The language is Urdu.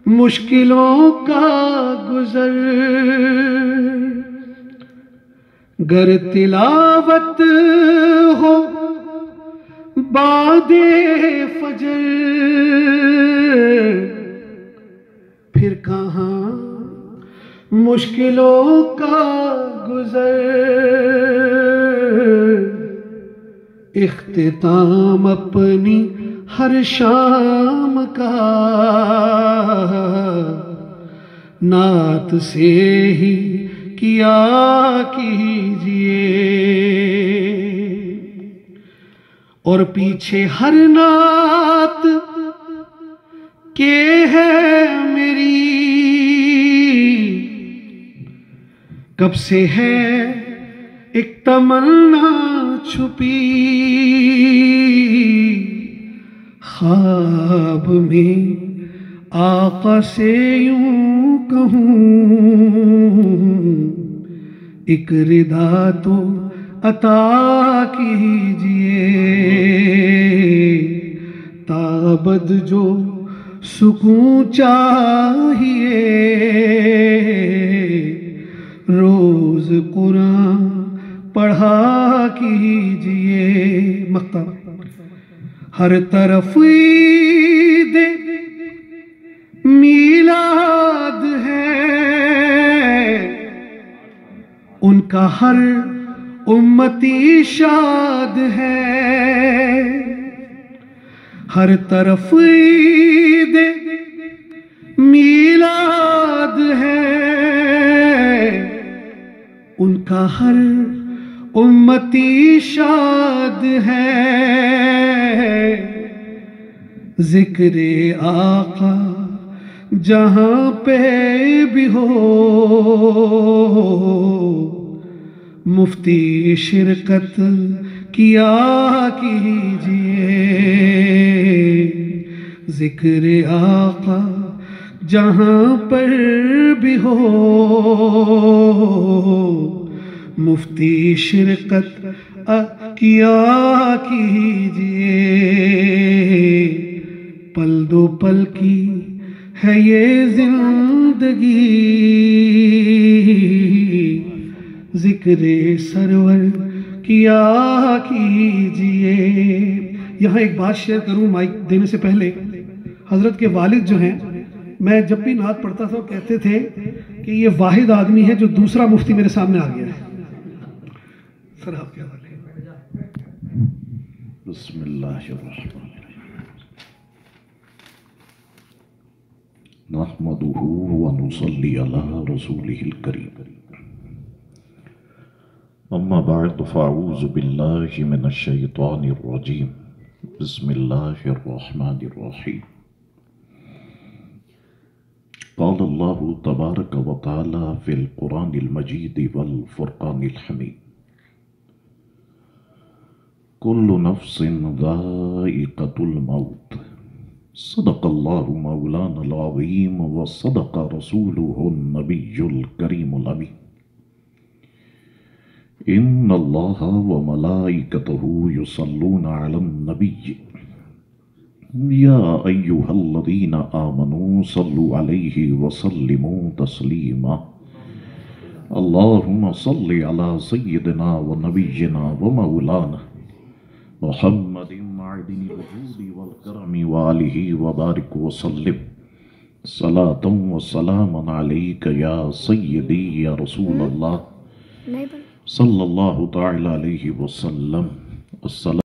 مشکلوں کا گزر، گر تلاوت ہو بعد فجر، پھر کہاں مشکلوں کا گزر، اختتام اپنی ہر شام کا نعت سے ہی کیا کیجئے، اور پیچھے ہر نعت کے ہے میری کب سے ہے ایک تمنا چھپی، خواب میں آقا سے یوں کہوں ایک ردا تو عطا کیجئے، تابد جو سکون چاہیے، روز قرآن پڑھا کیجئے۔ مقطع ہر طرف عید میلاد ہے، ان کا ہر امتی شاد ہے، ہر طرف عید میلاد ہے، ان کا ہر امتی شاد ہے، ذکر آقا جہاں پہ بھی ہو، مفتی شرکت کیا کیجئے، ذکر آقا جہاں پر بھی ہو، مفتی شرکت کیا کیجئے، پل دو پل کی ہے یہ زندگی، ذکر سرور کیا کیجئے۔ یہاں ایک بات شیئر کروں مائک دینے سے پہلے، حضرت کے والد جو ہیں، میں جب بھی نعت پڑھتا تھا وہ کہتے تھے کہ یہ واحد آدمی ہے جو دوسرا مفتی میرے سامنے آ گیا ہے۔ سر آپ کیا حوالے؟ بسم اللہ الرحمن الرحیم، نحمدہ ونصلی علی رسولہ الکریم، اما بعد فاعوذ باللہ من الشیطان الرجیم، بسم اللہ الرحمن الرحیم۔ قال اللہ تبارک و تعالی فی القرآن المجید والفرقان الحمید، کل نفس ذائقۃ الموت، صدق اللہ مولانا العظیم وصدق رسولہ النبی الکریم الامین۔ ان اللہ وملائکتہ یصلون علی النبی یا ایہا الذین آمنوا صلوا علیہ وسلموا تسلیما، اللہم صل علی سیدنا ونبینا ومولانا محمد معدن الجود والکرم وآلہ وبارک وسلم، صلاة وسلاما علیک یا سیدی یا رسول اللہ صلی اللہ تعالی علیہ وسلم۔ السلام